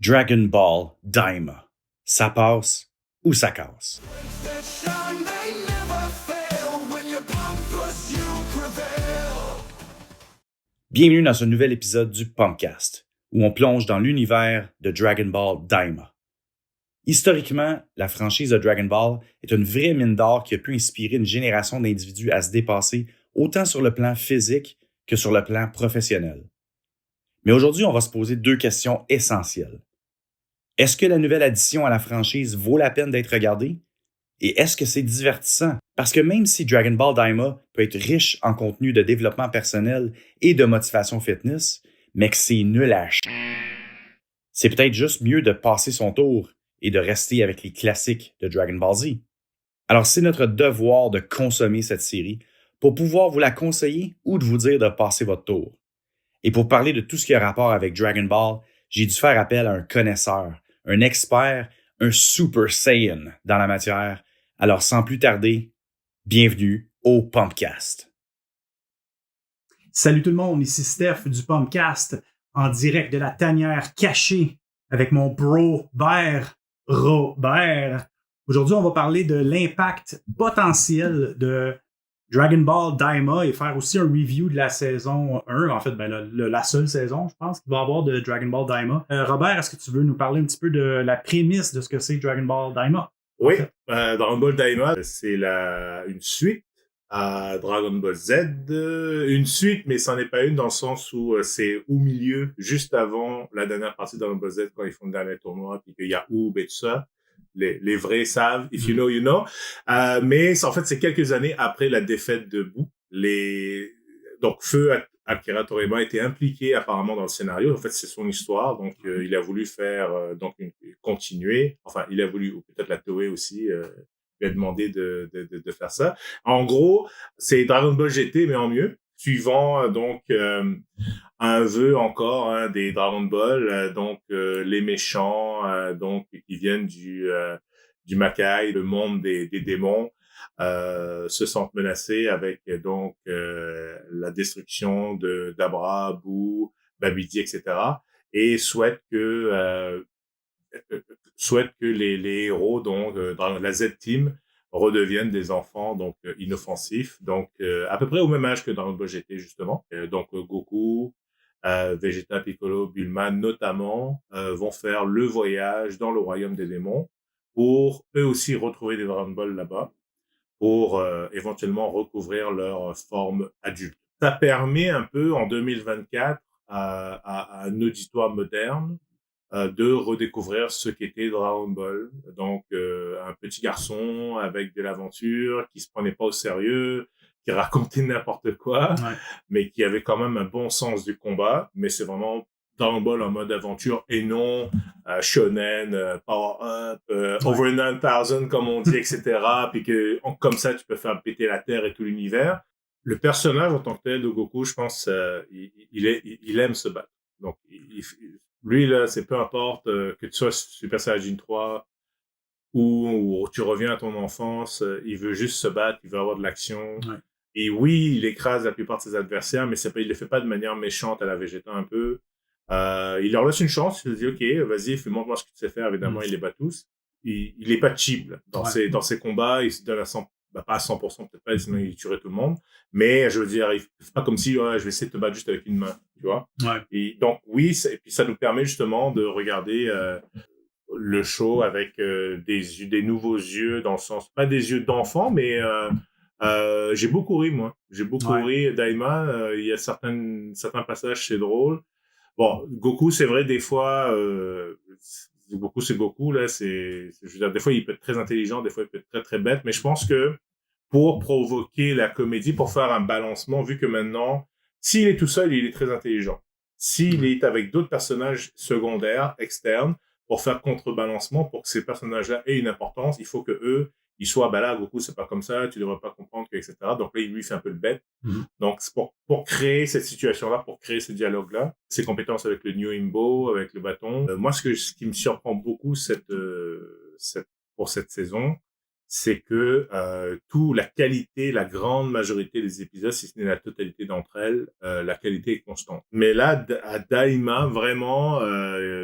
Dragon Ball Daima. Ça passe ou ça casse. Bienvenue dans ce nouvel épisode du Pumpcast, où on plonge dans l'univers de Dragon Ball Daima. Historiquement, la franchise de Dragon Ball est une vraie mine d'or qui a pu inspirer une génération d'individus à se dépasser autant sur le plan physique que sur le plan professionnel. Mais aujourd'hui, on va se poser deux questions essentielles. Est-ce que la nouvelle addition à la franchise vaut la peine d'être regardée? Et est-ce que c'est divertissant? Parce que même si Dragon Ball Daima peut être riche en contenu de développement personnel et de motivation fitness, mais que c'est nul à c'est peut-être juste mieux de passer son tour et de rester avec les classiques de Dragon Ball Z. Alors c'est notre devoir de consommer cette série pour pouvoir vous la conseiller ou de vous dire de passer votre tour. Et pour parler de tout ce qui a rapport avec Dragon Ball, j'ai dû faire appel à un connaisseur, un expert, un Super Saiyan dans la matière. Alors sans plus tarder, bienvenue au Pumpcast. Salut tout le monde, ici Steph du Pumpcast, en direct de la tanière cachée avec mon bro Bear Robert. Aujourd'hui, on va parler de l'impact potentiel de Dragon Ball Daima et faire aussi un review de la saison 1, en fait, la seule saison, je pense, qu'il va y avoir de Dragon Ball Daima. Robert, est-ce que tu veux nous parler un petit peu de la prémisse de ce que c'est Dragon Ball Daima? Oui, Dragon Ball Daima, c'est une suite à Dragon Ball Z. Une suite, mais c'en est pas une dans le sens où c'est au milieu, juste avant la dernière partie de Dragon Ball Z, quand ils font le dernier tournoi, puis qu'il y a Oob et tout ça. Les vrais savent, if you know, you know. Mais en fait, c'est quelques années après la défaite de Boo. Donc, Feu Akira Toriyama était impliqué apparemment dans le scénario. En fait, c'est son histoire. Donc, il a voulu faire continuer. Enfin, il a voulu, ou peut-être la Toei aussi, lui a demandé de faire ça. En gros, c'est Dragon Ball GT, mais en mieux. Suivant un vœu encore des Dragon Ball, les méchants qui viennent du Makai, le monde des démons, se sentent menacés avec la destruction d'Abra, Boo, Babidi, etc. et souhaitent que les héros dans la Z-Team redeviennent des enfants inoffensifs, à peu près au même âge que Dragon Ball GT justement. Goku, Vegeta, Piccolo, Bulma notamment vont faire le voyage dans le royaume des démons pour eux aussi retrouver des Dragon Ball là-bas pour éventuellement recouvrir leur forme adulte. Ça permet un peu en 2024 à un auditoire moderne de redécouvrir ce qu'était Dragon Ball. Un petit garçon avec de l'aventure, qui se prenait pas au sérieux, qui racontait n'importe quoi, mais qui avait quand même un bon sens du combat. Mais c'est vraiment Dragon Ball en mode aventure et non shonen, power up, over 9000 comme on dit, etc. Puis comme ça, tu peux faire péter la terre et tout l'univers. Le personnage en tant que tel de Goku, je pense, il aime se battre. Donc, lui, là, c'est peu importe que tu sois Super Saiyajin 3 ou tu reviens à ton enfance, il veut juste se battre, il veut avoir de l'action. Ouais. Et oui, il écrase la plupart de ses adversaires, mais il le fait pas de manière méchante à la Vegeta un peu. Il leur laisse une chance, il se dit, OK, vas-y, montre-moi ce que tu sais faire. Évidemment, il les bat tous. Il est pas cheap là. Dans ses combats, il se donne à 100%. Pas à 100%, peut-être pas, sinon il tuerait tout le monde. Mais je veux dire, c'est pas comme si je vais essayer de te battre juste avec une main, tu vois. Ouais. Et donc oui, et puis ça nous permet justement de regarder le show avec des nouveaux yeux, dans le sens pas des yeux d'enfant, mais j'ai beaucoup ri moi. J'ai beaucoup ri. Daima, il y a certains passages, c'est drôle. Bon, Goku, c'est vrai des fois. Goku, c'est Goku, là, je veux dire, des fois, il peut être très intelligent, des fois, il peut être très, très bête, mais je pense que pour provoquer la comédie, pour faire un balancement, vu que maintenant, s'il est tout seul, il est très intelligent. S'il est avec d'autres personnages secondaires, externes, pour faire contrebalancement, pour que ces personnages-là aient une importance, il faut que eux, ils soient, là, Goku, c'est pas comme ça, tu devrais pas comprendre, etc. Donc là, lui, il fait un peu le bête. Donc, c'est pour créer cette situation-là, pour créer ce dialogue-là, ses compétences avec le New Imbo, avec le bâton. Moi, ce qui me surprend beaucoup pour cette saison, c'est que la qualité, la grande majorité des épisodes, si ce n'est la totalité d'entre elles, la qualité est constante. Mais là, à Daima, vraiment,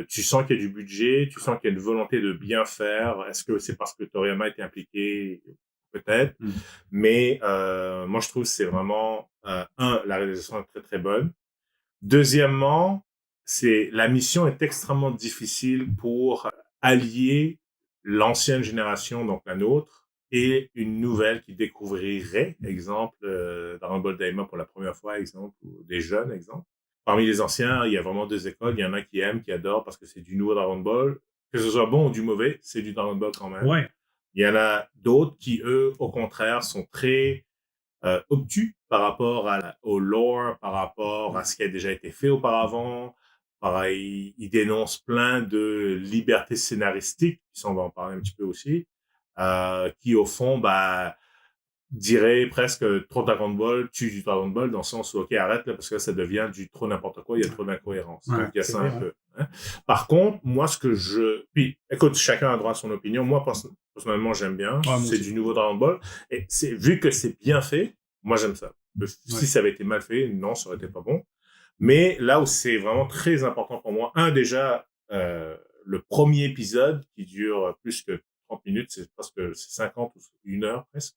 tu sens qu'il y a du budget, tu sens qu'il y a une volonté de bien faire. Est-ce que c'est parce que Toriyama était impliqué? Peut-être. Mais moi, je trouve que c'est vraiment, la réalisation est très, très bonne. Deuxièmement, la mission est extrêmement difficile pour allier l'ancienne génération, donc la nôtre, et une nouvelle qui découvrirait, exemple, Dragon Ball Daima pour la première fois, exemple, ou des jeunes, exemple. Parmi les anciens, il y a vraiment deux écoles. Il y en a qui aiment, qui adorent parce que c'est du nouveau Dragon Ball. Que ce soit bon ou du mauvais, c'est du Dragon Ball quand même. Ouais. Il y en a d'autres qui, eux, au contraire, sont très obtus par rapport au lore, par rapport à ce qui a déjà été fait auparavant. Pareil, ils dénoncent plein de libertés scénaristiques, ça on va en parler un petit peu aussi, qui au fond, dirait presque trop Dragon Ball, tue du Dragon Ball, dans le sens où, ok, arrête là, parce que ça devient du trop n'importe quoi, il y a trop d'incohérences. Ouais, donc, il y a ça un vrai, peu. Hein. Par contre, moi, puis, écoute, chacun a droit à son opinion. Moi, personnellement, j'aime bien. C'est du nouveau Dragon Ball. Et vu que c'est bien fait, moi, j'aime ça. Si ça avait été mal fait, non, ça aurait été pas bon. Mais là où c'est vraiment très important pour moi, déjà, le premier épisode, qui dure plus que 30 minutes, c'est 50 ou 1 heure presque,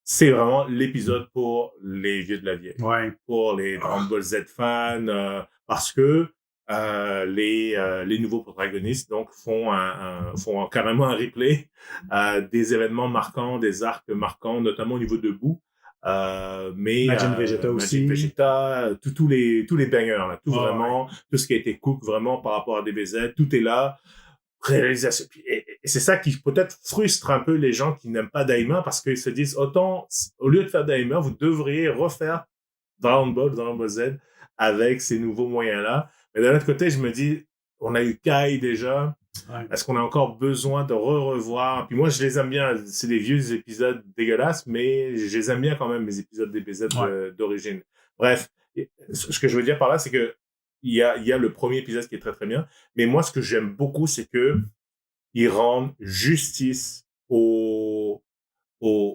c'est vraiment l'épisode pour les vieux de la vieille. Ouais. Pour les Dragon Ball Z fans, parce que les nouveaux protagonistes donc font carrément un replay des événements marquants, des arcs marquants, notamment au niveau de Boo. Mais Majin Vegeta aussi. Majin Vegeta, tous les bangers, là, Ouais. tout ce qui a été cook vraiment par rapport à DBZ, tout est là. Réalisation. Et c'est ça qui peut-être frustre un peu les gens qui n'aiment pas Daima parce qu'ils se disent autant, au lieu de faire Daima, vous devriez refaire Dragon Ball Z avec ces nouveaux moyens-là. Mais d'un autre côté, je me dis, on a eu Kai déjà. Ouais. Est-ce qu'on a encore besoin de revoir? Puis moi, je les aime bien. C'est des vieux épisodes dégueulasses, mais je les aime bien quand même, mes épisodes DBZ d'origine. Bref, ce que je veux dire par là, c'est que il y a le premier épisode qui est très très bien, mais moi ce que j'aime beaucoup c'est que ils rendent justice au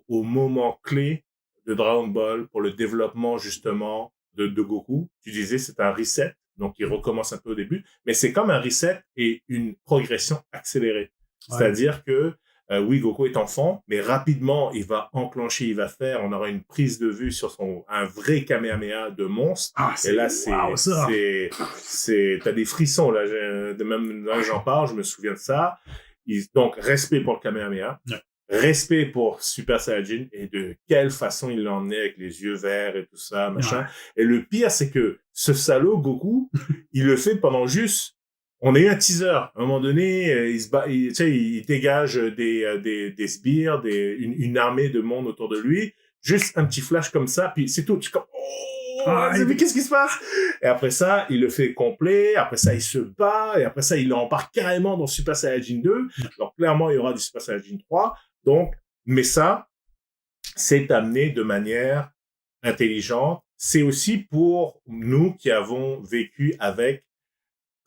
moment clé de Dragon Ball pour le développement justement de Goku. Tu disais c'est un reset, donc il recommence un peu au début, mais c'est comme un reset et une progression accélérée. Ouais. C'est-à-dire que oui, Goku est enfant, mais rapidement, il va enclencher, on aura une prise de vue sur un vrai Kamehameha de monstre. Et là, t'as des frissons, là, même là, j'en parle, je me souviens de ça. Donc, respect pour le Kamehameha. Ouais. Respect pour Super Saiyajin et de quelle façon il l'a emmené avec les yeux verts et tout ça, machin. Ouais. Et le pire, c'est que ce salaud, Goku, il le fait pendant juste... On a eu un teaser. À un moment donné, il dégage des sbires, une armée de monde autour de lui. Juste un petit flash comme ça, puis c'est tout. Tu comme, mais qu'est-ce qui se passe? Et après ça, il le fait complet. Après ça, il se bat. Et après ça, il embarque carrément dans Super Saiyajin 2. Donc, clairement, il y aura du Super Saiyajin 3. Donc, mais ça, c'est amené de manière intelligente. C'est aussi pour nous qui avons vécu avec.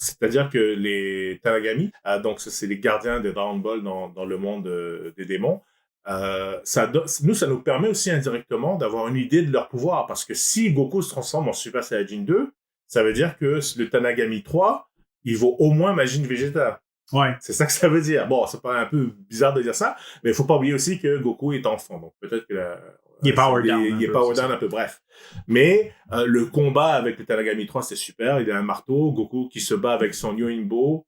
C'est-à-dire que les Tanagami, donc c'est les gardiens des Dragon Ball dans le monde des démons, ça nous permet aussi indirectement d'avoir une idée de leur pouvoir, parce que si Goku se transforme en Super Saiyajin 2, ça veut dire que le Tanagami 3, il vaut au moins Majin Vegeta. Ouais. C'est ça que ça veut dire. Bon, c'est pas un peu bizarre de dire ça, mais il faut pas oublier aussi que Goku est enfant, donc peut-être que il est power down. Il est power down un peu, bref. Mais le combat avec le Tanagami 3, c'est super. Il a un marteau. Goku qui se bat avec son Yoimbo,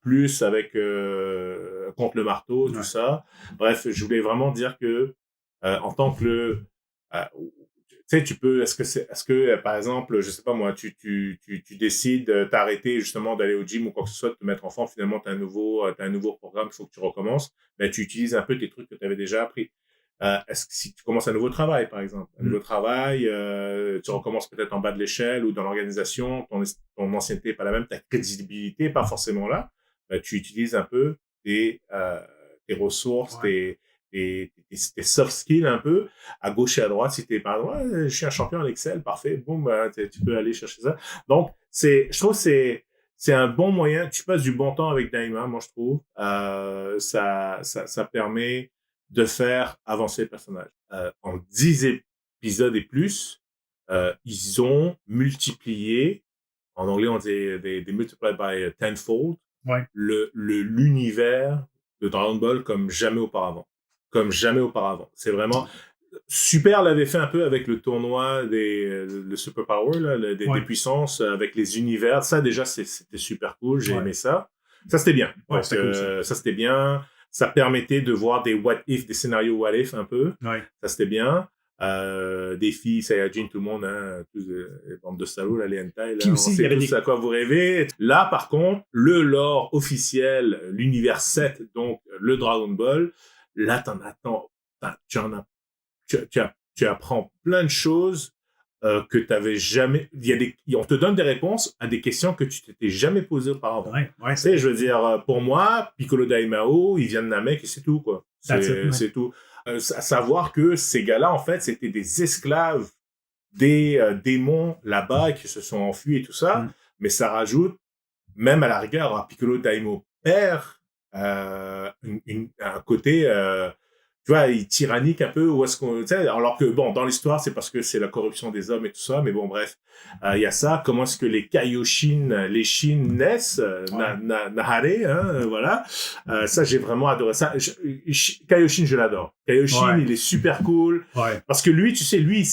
plus avec contre le marteau, tout ça. Bref, je voulais vraiment dire que en tant que tu sais, tu peux. Est-ce que par exemple, je sais pas moi, tu décides t'arrêter justement d'aller au gym ou quoi que ce soit, de te mettre en forme. Finalement, t'as un nouveau programme, il faut que tu recommences. Ben, tu utilises un peu tes trucs que tu avais déjà appris. Est-ce que si tu commences un nouveau travail, par exemple, nouveau travail, tu recommences peut-être en bas de l'échelle ou dans l'organisation, ton ancienneté n'est pas la même, ta crédibilité n'est pas forcément là, tu utilises un peu tes ressources, tes soft skills un peu, à gauche et à droite, si t'es par exemple, je suis un champion en Excel, parfait, boum, tu peux aller chercher ça. Donc, je trouve que c'est un bon moyen, tu passes du bon temps avec Daima, moi je trouve, ça permet de faire avancer le personnage. En 10 épisodes et plus, ils ont multiplié, en anglais on dit they multiplied by tenfold, l'univers de Dragon Ball comme jamais auparavant. C'est vraiment... Super l'avait fait un peu avec le tournoi le Super Power, là, des puissances, avec les univers. Ça, déjà, c'était super cool. J'ai aimé ça. Ça, c'était bien. Ouais, c'était cool, ça, c'était bien. Ça permettait de voir des what if, des scénarios what if un peu. Ouais. Ça, c'était bien. Des filles, Saiyajin, tout le monde, hein, tous les bandes de salauds, là, les hentai, là, aussi, on sait tous à quoi vous rêvez. Là, par contre, le lore officiel, l'univers 7, donc le Dragon Ball, là, tu apprends plein de choses que tu n'avais jamais... On te donne des réponses à des questions que tu t'étais jamais posées auparavant. Ouais, tu sais, je veux dire, pour moi, Piccolo Daimao, il vient de Namek et c'est tout, quoi. C'est tout. À savoir que ces gars-là, en fait, c'était des esclaves des démons là-bas qui se sont enfuis et tout ça. Mais ça rajoute, même à la rigueur, à Piccolo Daimao père, un côté... tu vois, il tyrannique un peu, où est-ce qu'on, tu sais, alors que bon, dans l'histoire, c'est parce que c'est la corruption des hommes et tout ça, mais bon, bref, il y a ça. Comment est-ce que les Kaioshin, les Shin naissent, Nahare, hein, voilà. Ça, j'ai vraiment adoré ça. Kaioshin, je l'adore. Kaioshin, il est super cool. Parce que lui, tu sais, lui,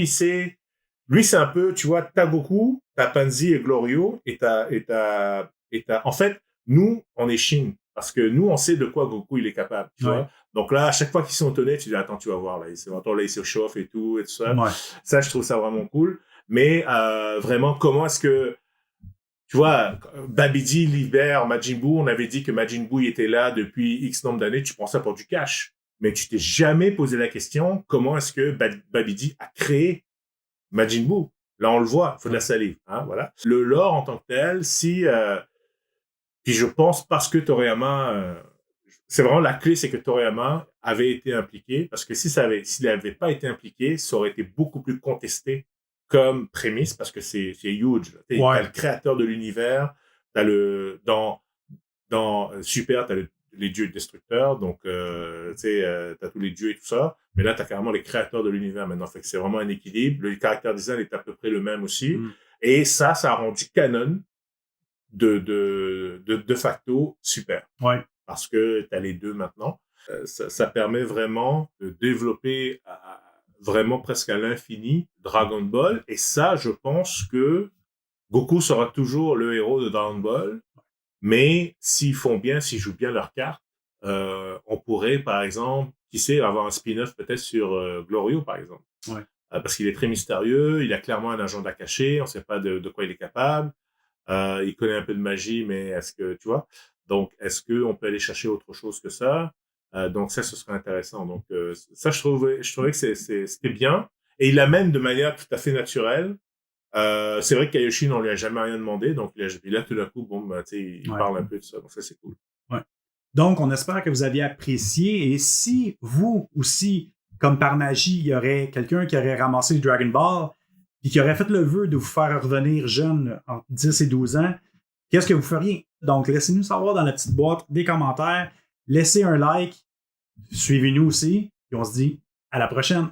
c'est un peu, tu vois, t'as Goku, t'as Panzi et Glorio, et t'as, en fait, nous, on est Shin. Parce que nous, on sait de quoi Goku, il est capable, tu vois. Donc là, à chaque fois qu'ils sont étonnés, tu dis, attends, tu vas voir, là, il se chauffe et tout ça. Ça, je trouve ça vraiment cool. Mais vraiment, comment est-ce que, tu vois, Babidi libère Majin Buu, on avait dit que Majin Buu il était là depuis X nombre d'années, tu prends ça pour du cash. Mais tu t'es jamais posé la question, comment est-ce que Babidi a créé Majin Buu? Là, on le voit, il faut de la salive, hein, voilà. Le lore en tant que tel, puis je pense parce que Toriyama, c'est vraiment la clé, c'est que Toriyama avait été impliqué, parce que s'il n'avait pas été impliqué, ça aurait été beaucoup plus contesté comme prémisse, parce que c'est huge. T'as le créateur de l'univers, dans Super, t'as les dieux destructeurs, donc t'as tous les dieux et tout ça, mais là t'as carrément les créateurs de l'univers maintenant, fait que c'est vraiment un équilibre. Le caractère design est à peu près le même aussi, et ça a rendu canon de facto super. Parce que tu as les deux maintenant. Ça permet vraiment de développer vraiment presque à l'infini Dragon Ball. Et ça, je pense que Goku sera toujours le héros de Dragon Ball. Mais s'ils jouent bien leur carte, on pourrait, par exemple, qui sait, avoir un spin-off peut-être sur Glorio, par exemple. Parce qu'il est très mystérieux, il a clairement un agenda caché, on ne sait pas de quoi il est capable. Il connaît un peu de magie, mais est-ce que, tu vois, donc est-ce qu'on peut aller chercher autre chose que ça? Donc ça, ce serait intéressant. Donc ça, je trouvais que c'était bien. Et il l'amène de manière tout à fait naturelle. C'est vrai que Kaioshin, on lui a jamais rien demandé, donc là tout d'un coup, bon, tu sais, il parle un peu de ça, donc ça c'est cool. Donc, on espère que vous aviez apprécié. Et si vous aussi, comme par magie, il y aurait quelqu'un qui aurait ramassé le Dragon Ball et qui aurait fait le vœu de vous faire revenir jeune entre 10 et 12 ans, qu'est-ce que vous feriez? Donc, laissez-nous savoir dans la petite boîte des commentaires. Laissez un like. Suivez-nous aussi. Et on se dit à la prochaine.